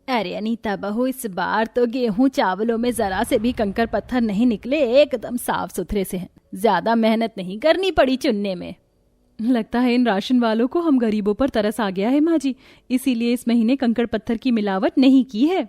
अरे अनीता बहू, इस बार तो गेहूं चावलों में जरा से भी कंकर पत्थर नहीं निकले, एकदम साफ सुथरे से हैं। ज्यादा मेहनत नहीं करनी पड़ी चुनने में। लगता है इन राशन वालों को हम गरीबों पर तरस आ गया है माँ जी, इसीलिए इस महीने कंकड़ पत्थर की मिलावट नहीं की है।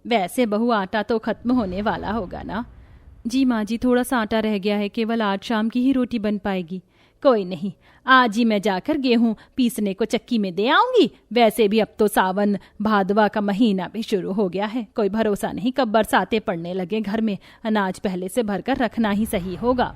वैसे बहू, आटा तो खत्म होने वाला होगा ना? जी माँ जी, थोड़ा सा आटा रह गया है, केवल आज शाम की ही रोटी बन पाएगी। कोई नहीं, आज ही मैं जाकर गेहूं पीसने को चक्की में दे आऊंगी। वैसे भी अब तो सावन भादवा का महीना भी शुरू हो गया है, कोई भरोसा नहीं कब बरसातें पड़ने लगे। घर में अनाज पहले से भरकर रखना ही सही होगा।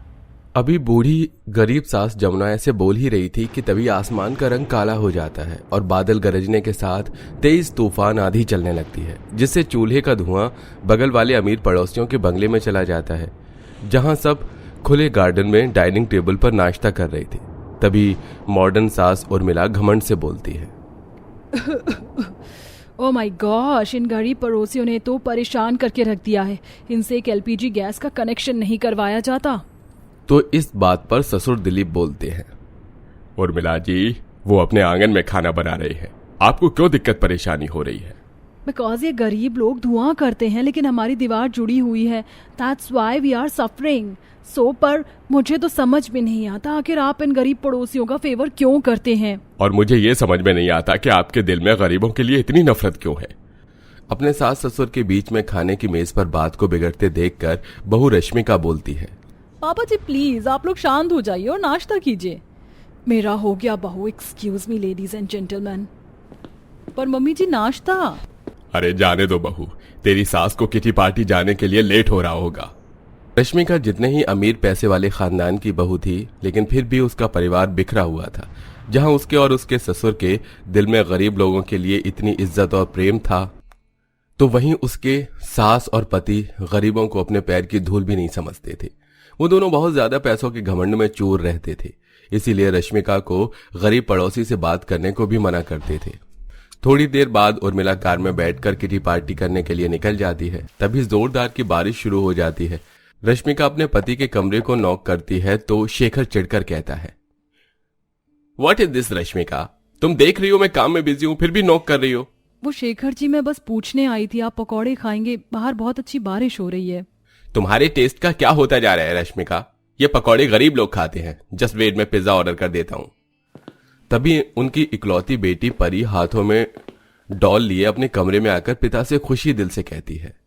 अभी बूढ़ी गरीब सास जमुना ऐसे बोल ही रही थी कि तभी आसमान का रंग काला हो जाता है और बादल गरजने के साथ तेज तूफान आंधी चलने लगती है, जिससे चूल्हे का धुआं बगल वाले अमीर पड़ोसियों के बंगले में चला जाता है, जहां सब खुले गार्डन में डाइनिंग टेबल पर नाश्ता कर रही थी। तभी मॉडर्न सास उर्मिला घमंड से बोलती है, ओ माय गॉश, इन गरीब पड़ोसियों ने तो परेशान करके रख दिया है। इनसे एक एलपीजी गैस का कनेक्शन नहीं करवाया जाता। तो इस बात पर ससुर दिलीप बोलते हैं, उर्मिला जी, वो अपने आंगन में खाना बना रहे हैं, आपको क्यों दिक्कत परेशानी हो रही है? बिकॉज ये गरीब लोग धुआं करते हैं, लेकिन हमारी दीवार जुड़ी हुई है। That's why we are suffering. पर मुझे तो समझ में नहीं आता, आखिर आप इन गरीब पड़ोसियों का फेवर क्यों करते हैं? और मुझे ये समझ में नहीं आता कि आपके दिल में गरीबों के लिए इतनी नफरत क्यों है? अपने सास ससुर के बीच में खाने की मेज पर बात को बिगड़ते देखकर बहू रश्मिका बोलती है, पापा जी प्लीज आप लोग शांत हो जाइए और नाश्ता कीजिए। मेरा हो गया बहू, excuse me ladies and gentleman. पर मम्मी जी नाश्ता। अरे जाने दो बहू, तेरी सास को किटी पार्टी जाने के लिए लेट हो रहा होगा। रश्मिका जितने ही अमीर पैसे वाले खानदान की बहू थी, लेकिन फिर भी उसका परिवार बिखरा हुआ था। जहां उसके और उसके ससुर के दिल में गरीब लोगों के लिए इतनी इज्जत और प्रेम था, तो वहीं उसके सास और पति गरीबों को अपने पैर की धूल भी नहीं समझते थे। वो दोनों बहुत ज्यादा पैसों के घमंड में चूर रहते थे, इसीलिए रश्मिका को गरीब पड़ोसी से बात करने को भी मना करते थे। थोड़ी देर बाद उर्मिला कार में बैठकर किटी पार्टी करने के लिए निकल जाती है। तभी जोरदार की बारिश शुरू हो जाती है। रश्मिका अपने पति के कमरे को नॉक करती है तो शेखर चिढ़कर कहता है, व्हाट इज दिस रश्मिका, तुम देख रही हो मैं काम में बिजी हूँ, फिर भी नॉक कर रही हो? वो शेखर जी, मैं बस पूछने आई थी, आप पकौड़े खाएंगे? बाहर बहुत अच्छी बारिश हो रही है। तुम्हारे टेस्ट का क्या होता जा रहा है रश्मिका? ये पकौड़े गरीब लोग खाते हैं। जस्ट वेट, में पिज्जा ऑर्डर कर देता हूँ। तभी उनकी इकलौती बेटी परी हाथों में डॉल लिए अपने कमरे में आकर पिता से खुशी दिल से कहती है,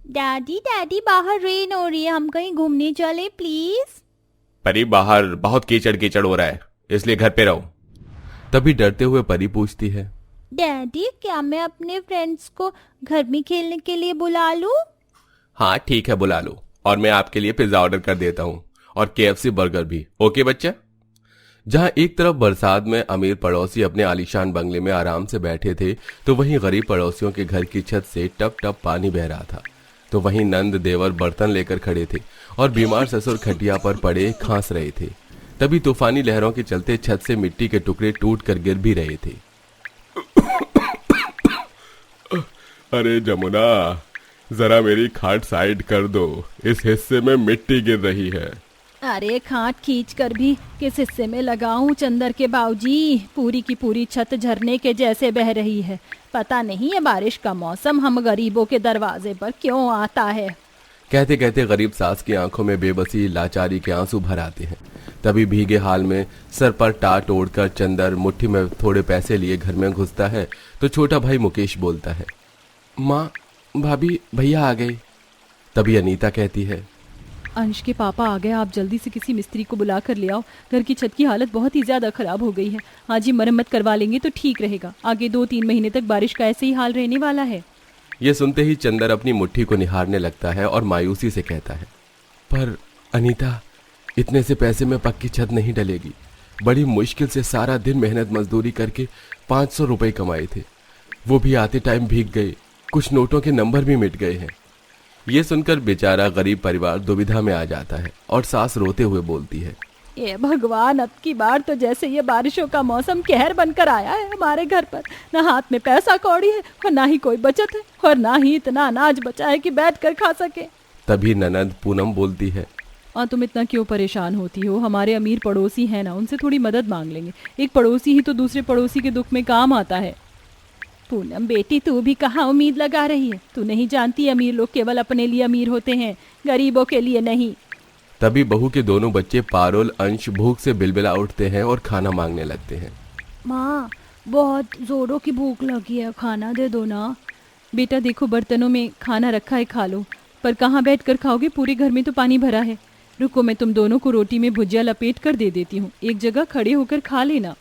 डैडी डैडी, बाहर रेन हो रही है, हम कहीं घूमने चले प्लीज। परी, बाहर बहुत कीचड़ कीचड़ हो रहा है, इसलिए घर पे रहो। तभी डरते हुए परी पूछती है, डैडी क्या मैं अपने फ्रेंड्स को घर में खेलने के लिए बुला लूं? हाँ ठीक है, बुला लो, और मैं आपके लिए पिज्जा ऑर्डर कर देता हूँ और KFC बर्गर भी। ओके बच्चा? जहां एक तरफ बरसात में अमीर पड़ोसी अपने आलीशान बंगले में आराम से बैठे थे, तो वहीं गरीब पड़ोसियों के घर की छत से टप टप पानी बह रहा था। तो वहीं नंद देवर बर्तन लेकर खड़े थे और बीमार ससुर खटिया पर पड़े खांस रहे थे। तभी तूफानी लहरों के चलते छत से मिट्टी के टुकड़े टूट कर गिर भी रहे थे। अरे जमुना, जरा मेरी खाट साइड कर दो, इस हिस्से में मिट्टी गिर रही है। अरे खाट खींच कर भी किस हिस्से में लगाऊं चंदर के बाबूजी, पूरी की पूरी छत झरने के जैसे बह रही है। पता नहीं ये बारिश का मौसम हम गरीबों के दरवाजे पर क्यों आता है। कहते कहते गरीब सास की आंखों में बेबसी लाचारी के आंसू भर आते हैं। तभी भीगे हाल में सर पर टाट ओढ़कर चंदर मुट्ठी में थोड़े पैसे लिए घर में घुसता है तो छोटा भाई मुकेश बोलता है, माँ, भाभी, भैया आ गए। तभी अनीता कहती है, अंश के पापा आ गए, आप जल्दी से किसी मिस्त्री को बुला कर ले आओ। घर की छत की हालत बहुत ही ज्यादा खराब हो गई है। आज ही मरम्मत करवा लेंगे तो ठीक रहेगा, आगे 2-3 महीने तक बारिश का ऐसे ही हाल रहने वाला है। ये सुनते ही चंदर अपनी मुट्ठी को निहारने लगता है और मायूसी से कहता है, पर अनीता, इतने से पैसे में पक्की छत नहीं डलेगी। बड़ी मुश्किल से सारा दिन मेहनत मजदूरी करके 500 रुपए कमाए थे, वो भी आते टाइम भीग गए, कुछ नोटों के नंबर भी मिट गए हैं। ये सुनकर बेचारा गरीब परिवार दुविधा में आ जाता है और सास रोते हुए बोलती है, ये भगवान, अब की बार तो जैसे ये बारिशों का मौसम कहर बनकर आया है हमारे घर पर। ना हाथ में पैसा कौड़ी है और ना ही कोई बचत है और ना ही इतना अनाज बचा है कि बैठ कर खा सके। तभी ननद पूनम बोलती है, और तुम इतना क्यों परेशान होती हो? हमारे अमीर पड़ोसी हैं ना, उनसे थोड़ी मदद मांग लेंगे। एक पड़ोसी ही तो दूसरे पड़ोसी के दुख में काम आता है। पूनम बेटी, तू भी कहाँ उम्मीद लगा रही है? तू नहीं जानती अमीर लोग केवल अपने लिए अमीर होते हैं, गरीबों के लिए नहीं। तभी बहू के दोनों बच्चे पारुल अंश भूख से बिलबिला उठते हैं और खाना मांगने लगते हैं। माँ, बहुत जोरों की भूख लगी है, खाना दे दो ना। बेटा देखो, बर्तनों में खाना रखा है, खा लो। पर कहाँ बैठ कर खाओगे? पूरे घर में तो पानी भरा है। रुको, मैं तुम दोनों को रोटी में भुजिया लपेट कर दे देती हूँ, एक जगह खड़े होकर खा लेना।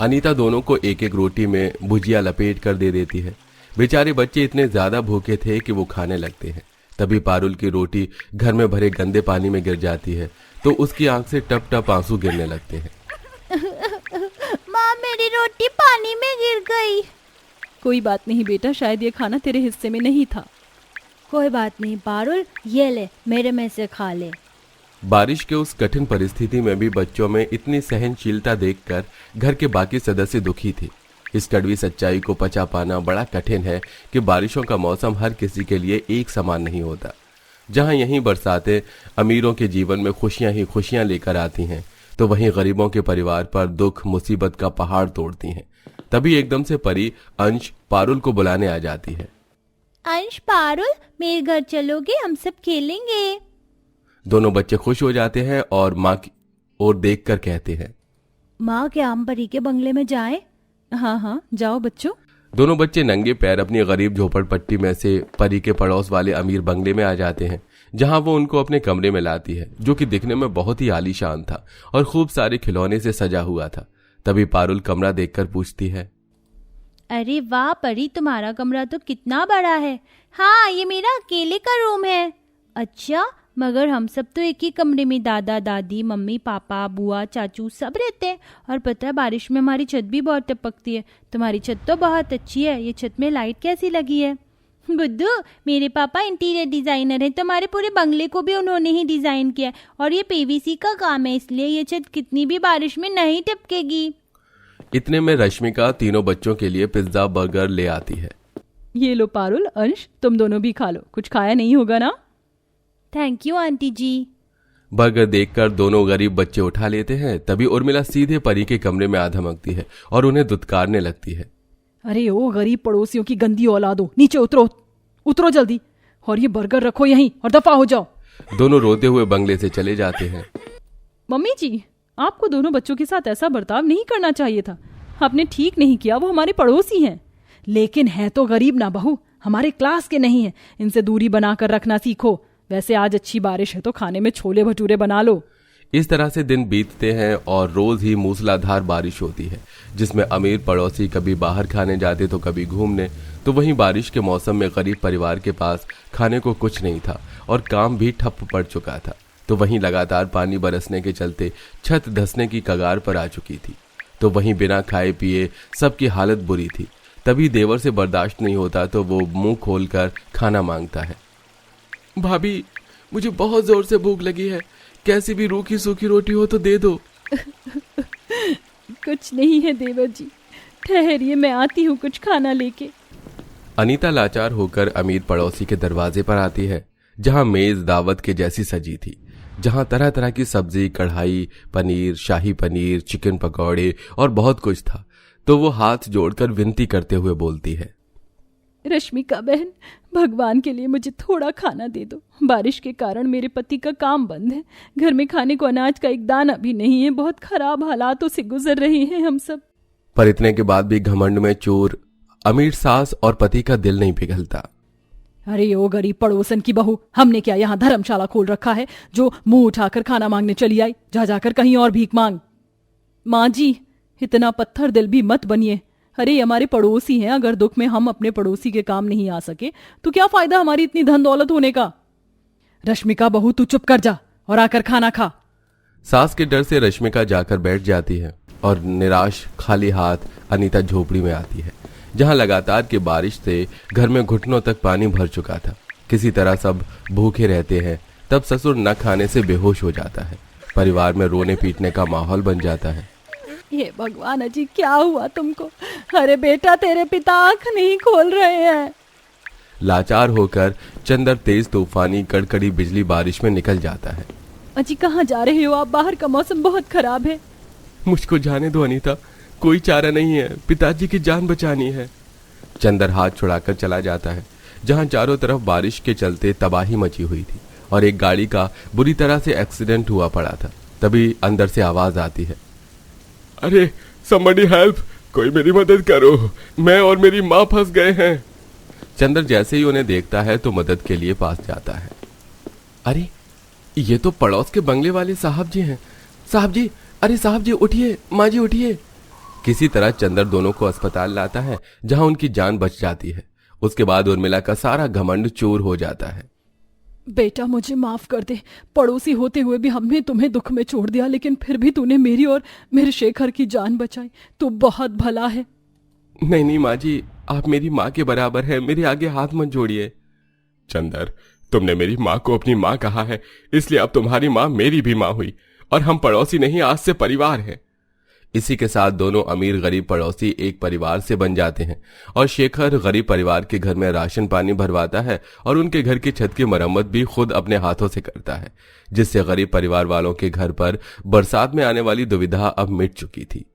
अनीता दोनों को एक एक रोटी में भुजिया लपेट कर दे देती है। बेचारे बच्चे इतने ज्यादा भूखे थे कि वो खाने लगते हैं। तभी पारुल की रोटी घर में भरे गंदे पानी में गिर जाती है तो उसकी आंख से टप टप आंसू गिरने लगते हैं। माँ, मेरी रोटी पानी में गिर गई। कोई बात नहीं बेटा, शायद ये खाना तेरे हिस्से में नहीं था। कोई बात नहीं पारुल, ये ले, मेरे में से खा ले। बारिश के उस कठिन परिस्थिति में भी बच्चों में इतनी सहनशीलता देखकर घर के बाकी सदस्य दुखी थे। इस कड़वी सच्चाई को पचा पाना बड़ा कठिन है कि बारिशों का मौसम हर किसी के लिए एक समान नहीं होता। जहां यहीं बरसातें अमीरों के जीवन में खुशियां ही खुशियां लेकर आती हैं, तो वहीं गरीबों के परिवार पर दुख मुसीबत का पहाड़ तोड़ती हैं। तभी एकदम से परी अंश पारुल को बुलाने आ जाती है। अंश, पारुल, मेरे घर चलोगे? हम सब खेलेंगे। दोनों बच्चे खुश हो जाते हैं और माँ की ओर देखकर कहते हैं, माँ, क्या हम परी के बंगले में जाएं? हाँ हाँ, जाओ बच्चों। दोनों बच्चे नंगे पैर अपनी गरीब झोपड़पट्टी में से परी के पड़ोस वाले अमीर बंगले में आ जाते हैं, जहां वो उनको अपने कमरे में लाती है, जो कि दिखने में बहुत ही आलीशान था और खूब सारे खिलौने से सजा हुआ था। तभी पारुल कमरा देखकर पूछती है, अरे वाह परी, तुम्हारा कमरा तो कितना बड़ा है। हाँ, ये मेरा अकेले का रूम है। अच्छा, मगर हम सब तो एक ही कमरे में दादा दादी, मम्मी पापा, बुआ चाचू सब रहते हैं। और पता है, बारिश में हमारी छत भी बहुत टपकती है। तुम्हारी छत तो बहुत अच्छी है। ये छत में लाइट कैसी लगी है? बुद्धू, मेरे पापा इंटीरियर डिजाइनर हैं, तो हमारे पूरे बंगले को भी उन्होंने ही डिजाइन किया है। और ये पीवीसी का काम है, इसलिए ये छत कितनी भी बारिश में नहीं टपकेगी। इतने में रश्मिका तीनों बच्चों के लिए पिज्जा बर्गर ले आती है। ये लो पारुल, अंश, तुम दोनों भी खा लो। कुछ खाया नहीं होगा ना? Thank you aunty ji. Burger देखकर दोनों गरीब बच्चे उठा लेते हैं। तभी उर्मिला सीधे परी के कमरे में आ धमकती है और उन्हें दुत्कारने लगती है। अरे ओ गरीब पड़ोसियों की गंदी औलादो, नीचे उतरो, उतरो जल्दी, और ये बर्गर रखो यहीं और दफा हो जाओ। दोनों रोते हुए बंगले से चले जाते हैं। मम्मी जी, आपको दोनों बच्चों के साथ ऐसा बर्ताव नहीं करना चाहिए था। आपने ठीक नहीं किया, वो हमारे पड़ोसी हैं, लेकिन है तो गरीब ना बहू, हमारे क्लास के नहीं है। इनसे दूरी बनाकर रखना सीखो। वैसे आज अच्छी बारिश है तो खाने में छोले भटूरे बना लो। इस तरह से दिन बीतते हैं और रोज ही मूसलाधार बारिश होती है, जिसमें अमीर पड़ोसी कभी बाहर खाने जाते तो कभी घूमने। तो वहीं बारिश के मौसम में गरीब परिवार के पास खाने को कुछ नहीं था और काम भी ठप पड़ चुका था। तो वहीं लगातार पानी बरसने के चलते छत धंसने की कगार पर आ चुकी थी। तो वहीं बिना खाए पिए सबकी हालत बुरी थी। तभी देवर से बर्दाश्त नहीं होता तो वो मुंह खोलकर खाना मांगता है। भाभी, मुझे बहुत जोर से भूख लगी है, कैसी भी रूखी सूखी रोटी हो तो दे दो। कुछ नहीं है देवर जी, ठहरिए, मैं आती हूँ कुछ खाना लेके। अनीता लाचार होकर अमीर पड़ोसी के दरवाजे पर आती है, जहां मेज दावत के जैसी सजी थी, जहां तरह तरह की सब्जी, कढ़ाई पनीर, शाही पनीर, चिकन पकौड़े और बहुत कुछ था। तो वो हाथ जोड़कर विनती करते हुए बोलती है, रश्मिका बहन, भगवान के लिए मुझे थोड़ा खाना दे दो। बारिश के कारण मेरे पति का काम बंद है, घर में खाने को अनाज का एक दाना भी नहीं है। बहुत खराब हालातों से गुजर रहे हैं हम सब। पर इतने के बाद भी घमंड में चूर अमीर सास और पति का दिल नहीं पिघलता। अरे ओ गरीब पड़ोसन की बहू, हमने क्या यहाँ धर्मशाला खोल रखा है जो मुंह उठाकर खाना मांगने चली आई? जा जाकर कहीं और भीख मांग। माँ जी, इतना पत्थर दिल भी मत बनिए। अरे हमारे पड़ोसी हैं, अगर दुख में हम अपने पड़ोसी के काम नहीं आ सके तो क्या फायदा हमारी इतनी धन दौलत होने का? रश्मिका बहू, तू चुप कर जा और आकर खाना खा। सास के डर से रश्मिका जाकर बैठ जाती है और निराश खाली हाथ अनीता झोपड़ी में आती है, जहां लगातार की बारिश से घर में घुटनों तक पानी भर चुका था। किसी तरह सब भूखे रहते हैं। तब ससुर न खाने से बेहोश हो जाता है। परिवार में रोने पीटने का माहौल बन जाता है। ये भगवान अजी, क्या हुआ तुमको? अरे बेटा, तेरे पिता आंख नहीं खोल रहे हैं। लाचार होकर चंदर तेज तूफानी कड़कड़ी बिजली बारिश में निकल जाता है। अजी, कहाँ जा रहे हो आप? बाहर का मौसम बहुत खराब है। मुझको जाने दो अनीता, कोई चारा नहीं है, पिताजी की जान बचानी है। चंदर हाथ छुड़ाकर चला जाता है। जहां चारों तरफ बारिश के चलते तबाही मची हुई थी और एक गाड़ी का बुरी तरह से एक्सीडेंट हुआ पड़ा था। तभी अंदर से आवाज आती है, अरे somebody help, कोई मेरी मदद करो, मैं और मेरी माँ फंस गए हैं। चंदर जैसे ही उन्हें देखता है तो मदद के लिए पास जाता है। अरे ये तो पड़ोस के बंगले वाले साहब जी हैं। साहब जी, अरे साहब जी उठिए, माँ जी उठिए। किसी तरह चंदर दोनों को अस्पताल लाता है जहां उनकी जान बच जाती है। उसके बाद उर्मिला का सारा घमंड चूर हो जाता है। बेटा मुझे माफ कर दे, पड़ोसी होते हुए भी हमने तुम्हें दुख में छोड़ दिया, लेकिन फिर भी तूने मेरी और मेरे शेखर की जान बचाई। तू बहुत भला है। नहीं नहीं माँ जी, आप मेरी माँ के बराबर हैं, मेरे आगे हाथ मत जोड़िए। चंदर, तुमने मेरी माँ को अपनी माँ कहा है, इसलिए अब तुम्हारी माँ मेरी भी माँ हुई और हम पड़ोसी नहीं, आज से परिवार हैं। इसी के साथ दोनों अमीर गरीब पड़ोसी एक परिवार से बन जाते हैं और शेखर गरीब परिवार के घर में राशन पानी भरवाता है और उनके घर की छत की मरम्मत भी खुद अपने हाथों से करता है, जिससे गरीब परिवार वालों के घर पर बरसात में आने वाली दुविधा अब मिट चुकी थी।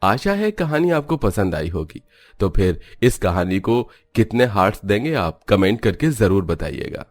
आशा है कहानी आपको पसंद आई होगी। तो फिर इस कहानी को कितने हार्ट्स देंगे आप, कमेंट करके जरूर बताइएगा।